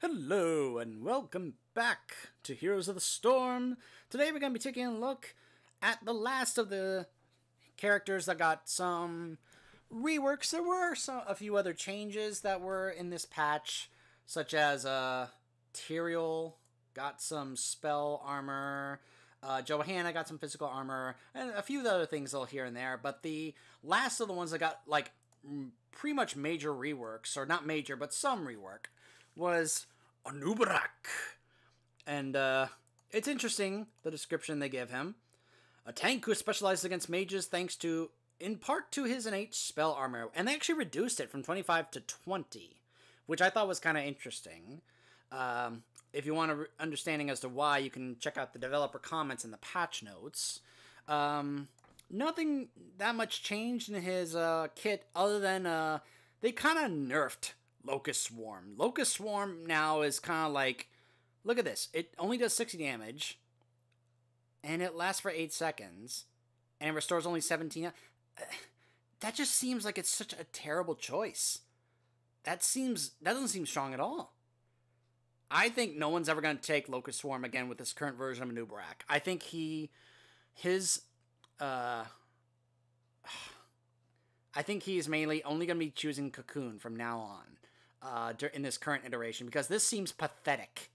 Hello and welcome back to Heroes of the Storm. Today we're going to be taking a look at the last of the characters that got some reworks. There were a few other changes that were in this patch, such as Tyrael got some spell armor, Johanna got some physical armor, and a few other things here and there. But the last of the ones that got like pretty much major reworks, or not major, but some rework, was Anub'arak. And it's interesting, the description they give him. A tank who specializes against mages thanks to, in part, to his innate spell armor. And they actually reduced it from 25 to 20, which I thought was kind of interesting. If you want an understanding as to why, you can check out the developer comments in the patch notes. Nothing that much changed in his kit other than they kind of nerfed Locust Swarm. Locust Swarm now is kind of like, look at this. It only does 60 damage, and it lasts for 8 seconds, and it restores only 17. That just seems like it's such a terrible choice. That doesn't seem strong at all. I think no one's ever going to take Locust Swarm again with this current version of Anub'arak. I think I think he's mainly only going to be choosing Cocoon from now on in this current iteration, because this seems pathetic.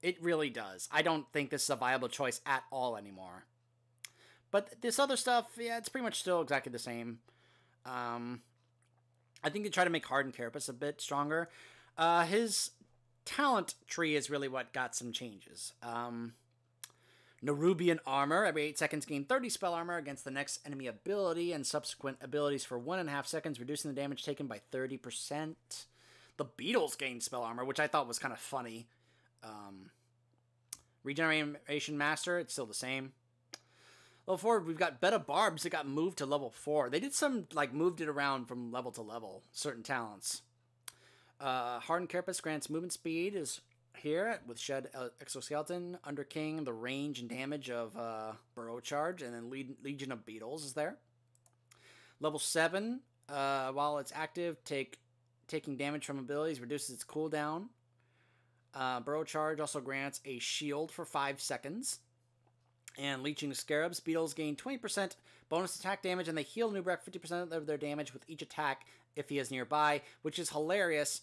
It really does. I don't think this is a viable choice at all anymore. But this other stuff, yeah, it's pretty much still exactly the same. I think they try to make Hardened Carapace a bit stronger. His talent tree is really what got some changes. Nerubian Armor. Every 8 seconds gain 30 spell armor against the next enemy ability and subsequent abilities for 1.5 seconds, reducing the damage taken by 30%. The Beetles gain spell armor, which I thought was kind of funny. Regeneration Master, it's still the same. Level 4, we've got Beta Barbs that got moved to level 4. They did some, moved it around from level to level, certain talents. Hardened Carapace grants movement speed is here with Shed Exoskeleton. Under King, the range and damage of Burrow Charge, and then Legion of Beetles is there. Level 7, while it's active, taking damage from abilities reduces its cooldown. Burrow Charge also grants a shield for 5 seconds. And Leeching Scarabs, Beetles gain 20% bonus attack damage, and they heal Anub'arak 50% of their damage with each attack if he is nearby, which is hilarious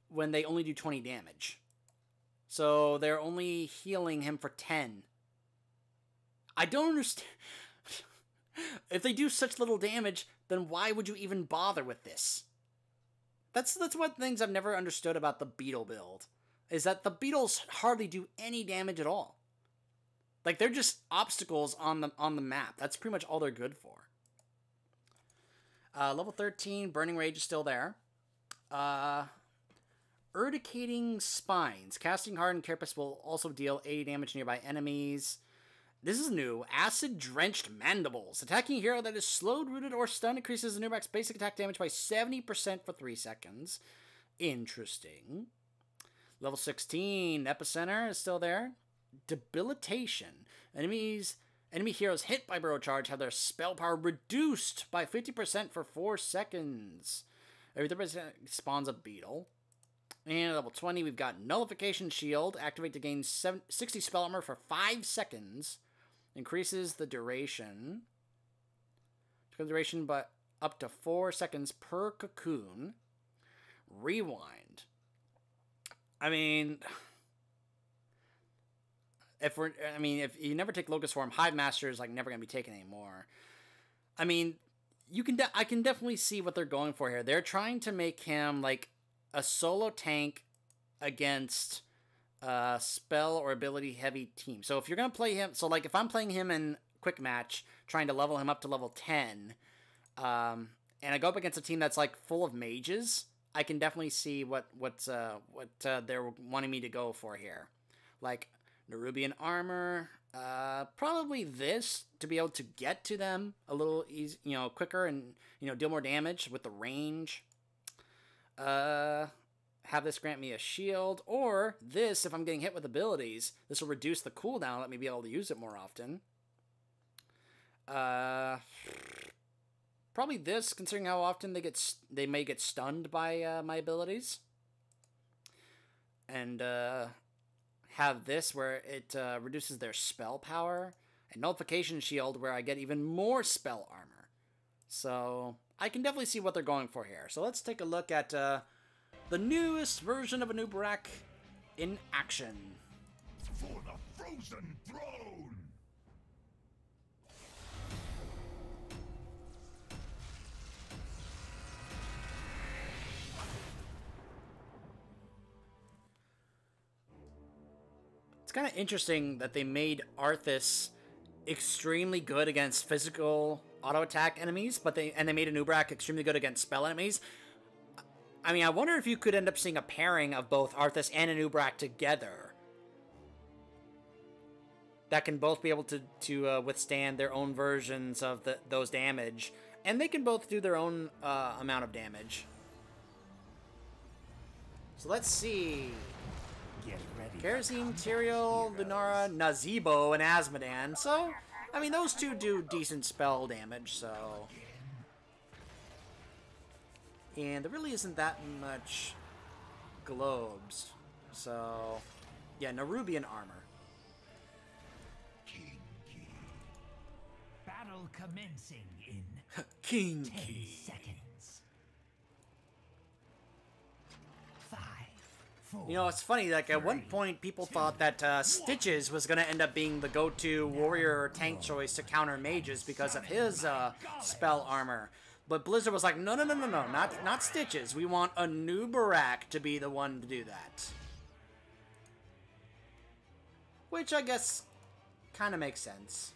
when they only do 20 damage. So they're only healing him for 10. I don't understand. If they do such little damage, then why would you even bother with this? That's one things I've never understood about the Beetle build, is that the Beetles hardly do any damage at all. Like, they're just obstacles on the map. That's pretty much all they're good for. Level 13, Burning Rage is still there. Urticating Spines. Casting Hardened Carapace will also deal 80 damage to nearby enemies. This is new. Acid Drenched Mandibles. Attacking a hero that is slowed, rooted, or stunned increases Anub'arak's basic attack damage by 70% for 3 seconds. Interesting. Level 16, Epicenter is still there. Debilitation. Enemy heroes hit by Burrow Charge have their spell power reduced by 50% for 4 seconds. Every 30% spawns a beetle. And at level 20, we've got Nullification Shield. Activate to gain 60 spell armor for 5 seconds. Increases the duration. Duration by up to 4 seconds per cocoon. Rewind. I mean, if you never take Locust Swarm, Hive Master is never going to be taken anymore. I mean, I can definitely see what they're going for here. They're trying to make him a solo tank against spell or ability heavy team. So if you're going to play him, so if I'm playing him in quick match, trying to level him up to level 10, and I go up against a team that's full of mages, I can definitely see what they're wanting me to go for here. Nerubian Armor, probably this to be able to get to them a little easy, quicker, and deal more damage with the range. Have this grant me a shield, or this if I'm getting hit with abilities. This will reduce the cooldown, let me be able to use it more often. Probably this, considering how often they may get stunned by my abilities. and have this where it reduces their spell power, and Nullification Shield where I get even more spell armor. So I can definitely see what they're going for here. So let's take a look at the newest version of Anub'arak in action. For the frozen throne! It's kind of interesting that they made Arthas extremely good against physical auto attack enemies, but they made Anub'arak extremely good against spell enemies. I mean, I wonder if you could end up seeing a pairing of both Arthas and Anub'arak together that can both be able to withstand their own versions of those damage, and they can both do their own amount of damage. So let's see. Get ready. Kerosene, Tyrael, Lunara, Nazeebo, and Azmodan. So, I mean, those two do decent spell damage, so... And there really isn't that much globes. So, yeah, Nerubian armor. King Key. Battle commencing in King 10 Key. seconds. 5, 4. You know, it's funny, like, at one point, people thought that Stitches was going to end up being the go-to warrior or tank choice to counter mages because of his spell armor. But Blizzard was like, no, not Stitches. We want Anub'arak to be the one to do that. Which I guess kind of makes sense.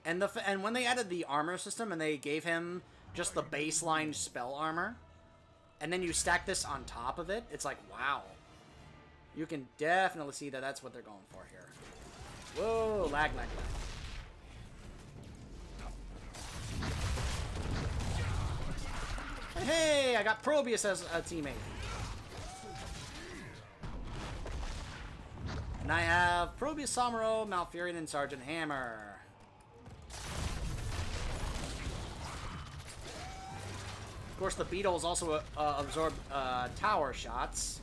And when they added the armor system and they gave him just the baseline spell armor, and then you stack this on top of it, it's like, wow. You can definitely see that that's what they're going for here. Whoa, lag. Hey, I got Probius as a teammate. And I have Probius, Samuro, Malfurion, and Sergeant Hammer. Of course, the Beetles also absorb tower shots.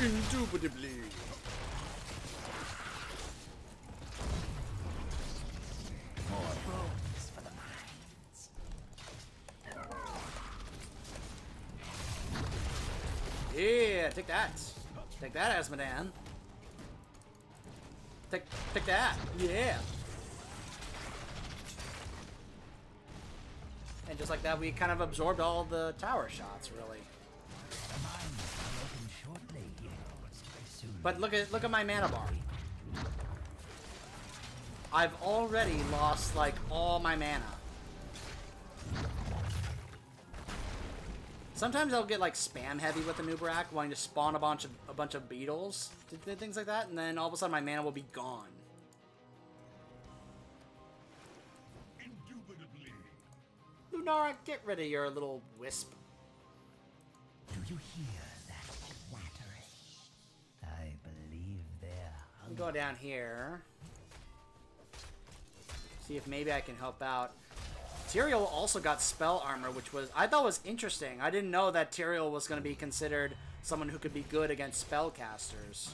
Indubitably. More bones for the mines. Yeah, take that. Take that, Azmodan. Take that. Yeah. And just like that, we kind of absorbed all the tower shots, really. The mines will open shortly. Soon. But look at my mana bar. I've already lost like all my mana. Sometimes I'll get like spam heavy with Anub'arak, wanting to spawn a bunch of beetles, things like that, and then all of a sudden my mana will be gone. Indubitably. Lunara, get rid of your little wisp. Do you hear that clattering? I believe they're I'll go down here. See if maybe I can help out. Tyrael also got spell armor, which I thought was interesting. I didn't know that Tyrael was going to be considered someone who could be good against spellcasters.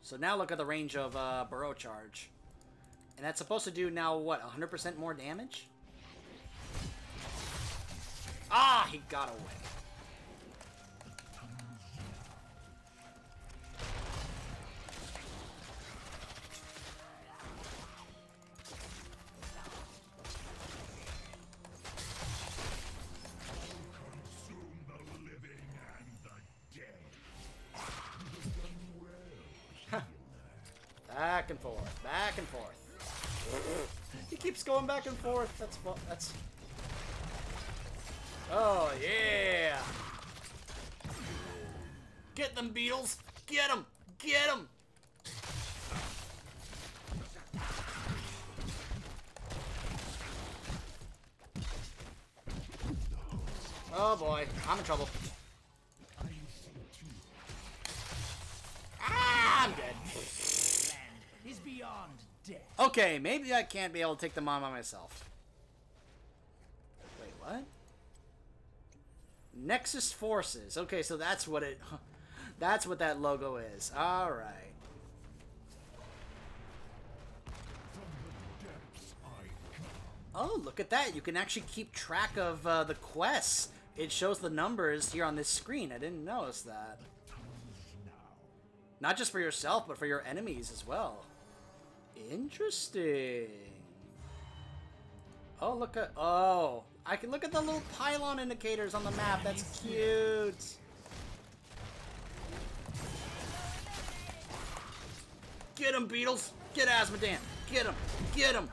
So now look at the range of Burrow Charge. And that's supposed to do now, what, 100% more damage? Ah, he got away. Consume the living and the dead. Back and forth, back and forth. He keeps going back and forth. That's. Oh yeah! Get them, beetles! Get them! Get them! Oh boy, I'm in trouble. Ah, I'm dead. land is beyond death. Okay, maybe I can't be able to take them on by myself. Wait, what? Nexus Forces. Okay, so that's what it... That's what that logo is. Alright. Oh, look at that. You can actually keep track of the quests. It shows the numbers here on this screen. I didn't notice that. Not just for yourself, but for your enemies as well. Interesting. Oh, look at... Oh, I can look at the little pylon indicators on the map. That's cute. Get him, Beetles. Get Asmodan. Get him. Get him.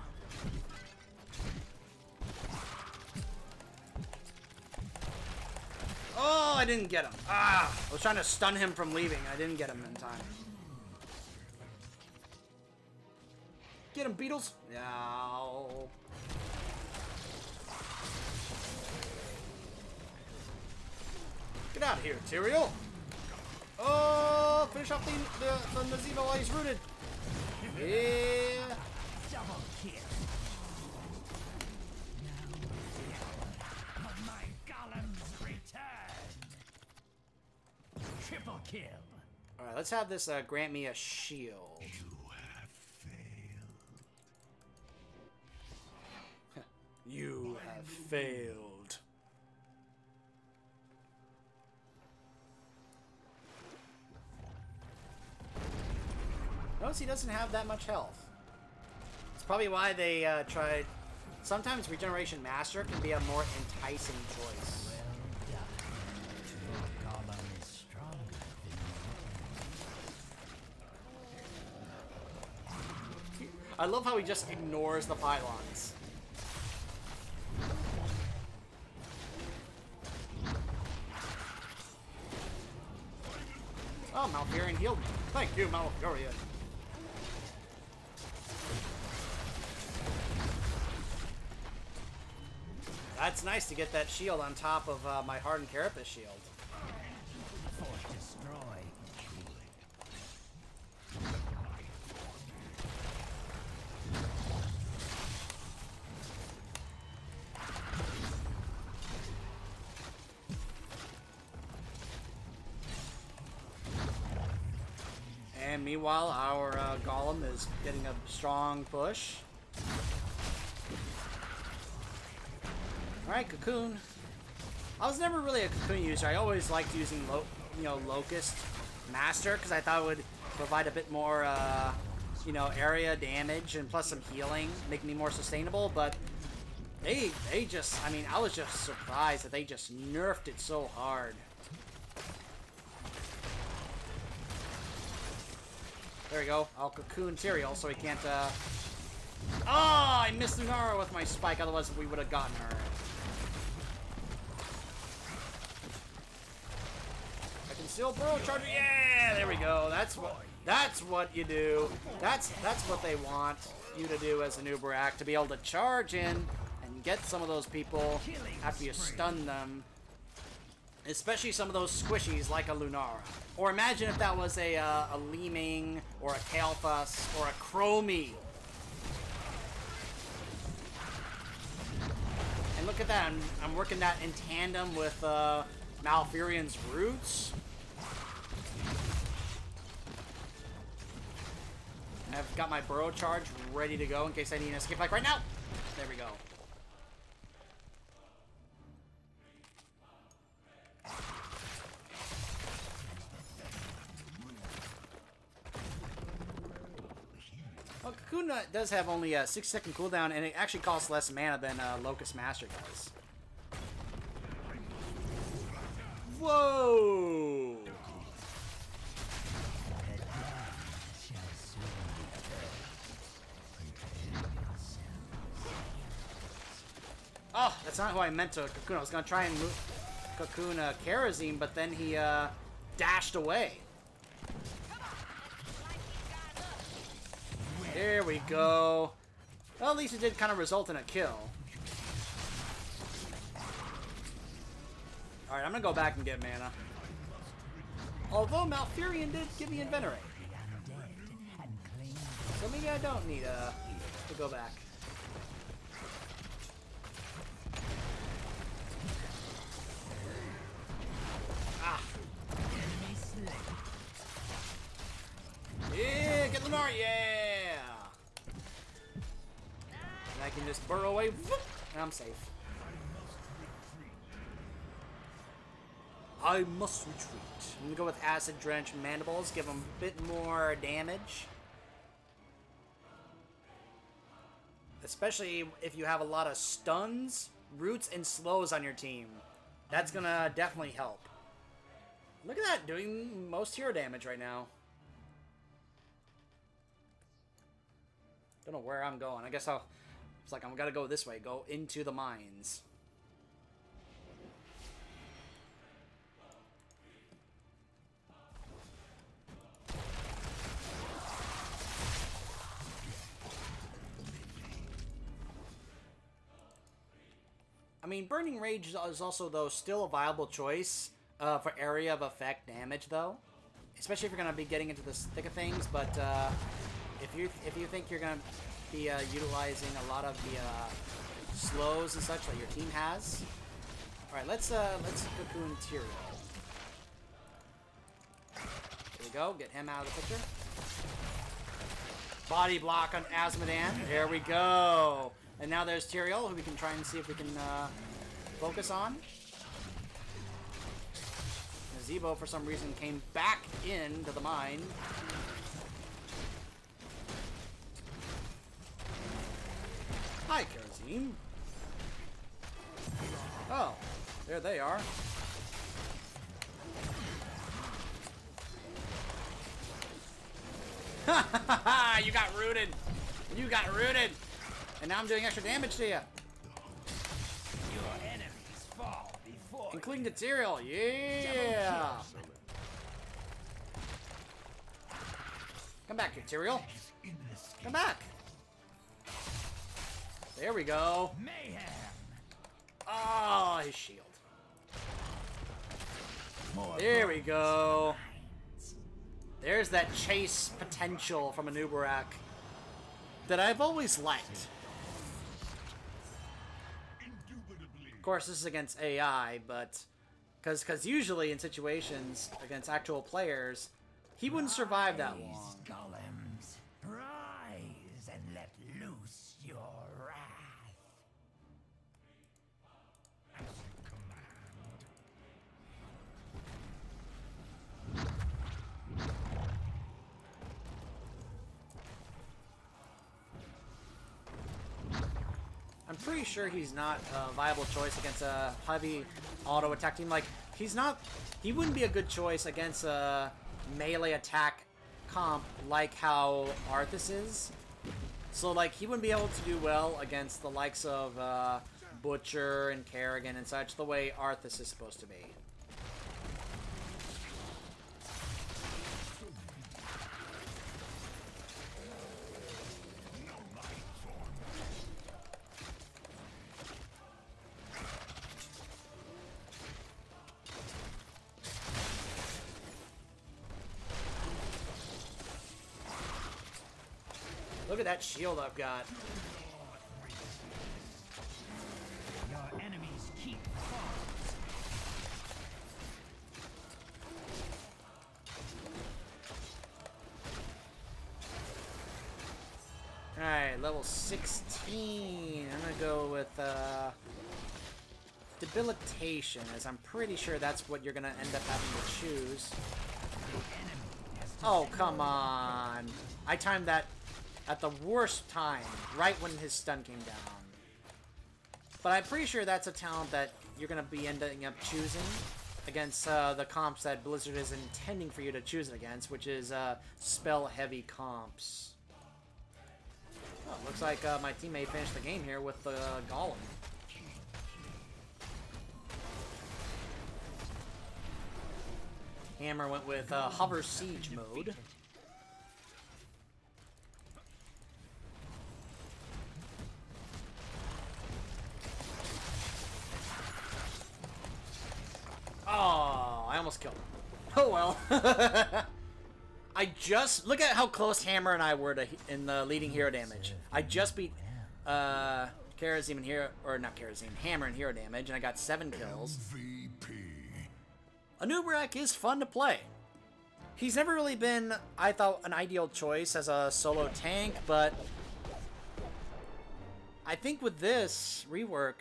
Oh, I didn't get him. Ah, I was trying to stun him from leaving. I didn't get him in time. Get him, Beetles. No. Get out of here, Tyrael. Oh, finish off the Naziva while he's rooted. Yeah. Double kill. Now, my golems returned. Triple kill. All right, let's have this grant me a shield. You have failed. You have failed. Notice he doesn't have that much health. It's probably why they tried... Sometimes Regeneration Master can be a more enticing choice. Well done. Your golem is stronger than you. I love how he just ignores the pylons. Oh, Malfurion healed me. Thank you, Malfurion. That's nice to get that shield on top of my Hardened Carapace shield. Force destroy. And meanwhile, our Golem is getting a strong push. Alright, Cocoon. I was never really a Cocoon user. I always liked using, Locust Master, because I thought it would provide a bit more, area damage and plus some healing, make me more sustainable, but they just, I was just surprised that they just nerfed it so hard. There we go. I'll Cocoon Tyrael so he can't, Oh, I missed Lunara with my spike, otherwise we would have gotten her. I can still Burrow Charger. Yeah, there we go. That's what you do. That's what they want you to do as an Anub'arak, to be able to charge in and get some of those people after you stun them. Especially some of those squishies like a Lunara. Or imagine if that was a Leeming, or a Kael'thas, or a Chromie. And look at that, I'm working that in tandem with Malfurion's roots. And I've got my Burrow Charge ready to go in case I need an escape like right now. There we go. Well, Cocoon does have only a 6-second cooldown, and it actually costs less mana than Locust Master does. Whoa! Oh, that's not who I meant to Cocoon. I was going to try and move Cocoon Karazim, but then he dashed away. There we go. Well, at least it did kind of result in a kill. Alright, I'm going to go back and get mana. Although Malfurion did give me Invenerate. So maybe I don't need to go back. Ah. Yeah, get Lenore, yeah! And I can just burrow away, whoop, and I'm safe. I must retreat. I'm gonna go with Acid Drench Mandibles, give them a bit more damage. Especially if you have a lot of stuns, roots, and slows on your team. That's gonna definitely help. Look at that, doing most hero damage right now. Don't know where I'm going. I guess it's like I'm gonna go this way. Go into the mines. I mean, Burning Rage is also, though, still a viable choice for area of effect damage, though. Especially if you're going to be getting into the thick of things, but if you think you're going to be utilizing a lot of the slows and such that your team has. Alright, let's Cocoon Tyrael. There we go, get him out of the picture. Body block on Asmodan. There we go. And now there's Tyrael, who we can try and see if we can focus on. Zebo, for some reason, came back into the mine. Hi, Karazim. Oh, there they are. Ha ha ha! You got rooted! You got rooted! And now I'm doing extra damage to you. Your enemies fall before Including the Tyrael. Yeah! Come back here, Tyrael. Come back. There we go. mayhem. Oh, his shield. More There we go. There's that chase potential from Anub'arak that I've always liked. Of course, this is against AI, but because usually in situations against actual players, he wouldn't survive that long. Golems, rise and let loose your wrath. I'm pretty sure he's not a viable choice against a heavy auto attack team. Like, he wouldn't be a good choice against a melee attack comp like how Arthas is. So, like, he wouldn't be able to do well against the likes of Butcher and Kerrigan and such, the way Arthas is supposed to be. Look at that shield I've got. Your enemies keep falling. Alright, level 16. I'm gonna go with Debilitation, as I'm pretty sure that's what you're gonna end up having to choose. Oh, come on. I timed that at the worst time, right when his stun came down. But I'm pretty sure that's a talent that you're going to be ending up choosing against the comps that Blizzard is intending for you to choose it against, which is spell-heavy comps. Oh, looks like my teammate finished the game here with the Golem. Hammer went with Hover Siege mode. Oh, I almost killed him. Oh well. Look at how close Hammer and I were to in the leading hero damage. I just beat Karazim and Hero, or not Karazim, Hammer and hero damage, and I got 7 kills. MVP. Anub'arak is fun to play. He's never really been, I thought, an ideal choice as a solo tank, but I think with this rework,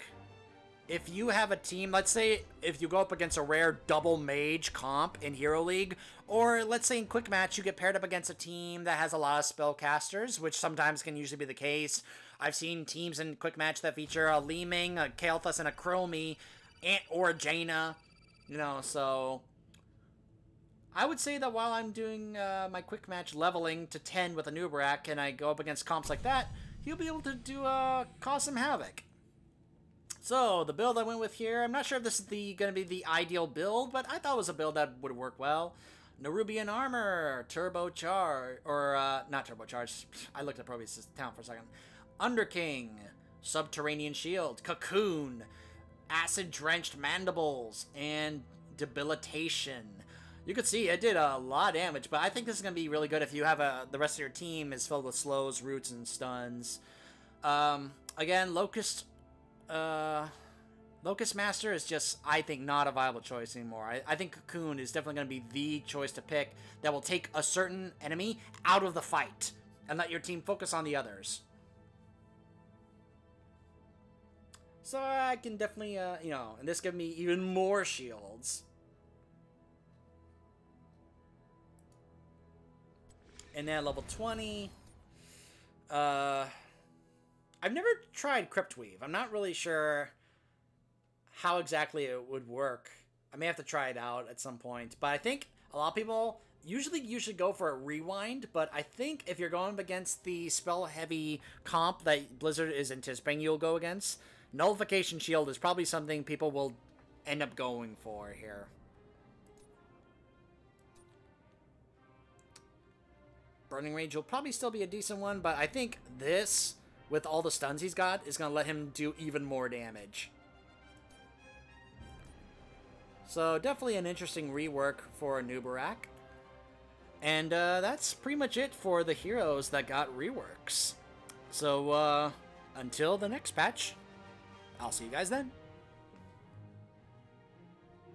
if you have a team, let's say if you go up against a rare double mage comp in Hero League, or let's say in Quick Match you get paired up against a team that has a lot of spellcasters, which sometimes can usually be the case. I've seen teams in Quick Match that feature a Li Ming, a Kael'thas, and a Chromie, or a Jaina, you know, so I would say that while I'm doing my Quick Match leveling to 10 with Anub'arak, and I go up against comps like that, he'll be able to do cause some havoc. So, the build I went with here, I'm not sure if this is going to be the ideal build, but I thought it was a build that would work well. Nerubian Armor, Turbocharge, or, not Turbocharge, I looked at Probius' talent for a second. Underking, Subterranean Shield, Cocoon, Acid-Drenched Mandibles, and Debilitation. You can see it did a lot of damage, but I think this is going to be really good if you have the rest of your team is filled with slows, roots, and stuns. Again, Locust Master is just, I think, not a viable choice anymore. I think Cocoon is definitely going to be the choice to pick that will take a certain enemy out of the fight and let your team focus on the others. So I can definitely, you know, and this gives me even more shields. And then level 20, I've never tried Cryptweave. I'm not really sure how exactly it would work. I may have to try it out at some point. But I think a lot of people usually go for a rewind. But I think if you're going up against the spell-heavy comp that Blizzard is anticipating you'll go against, Nullification Shield is probably something people will end up going for here. Burning Rage will probably still be a decent one, but I think this, with all the stuns he's got, is going to let him do even more damage. So definitely an interesting rework for Anub'arak. And that's pretty much it for the heroes that got reworks. So until the next patch, I'll see you guys then.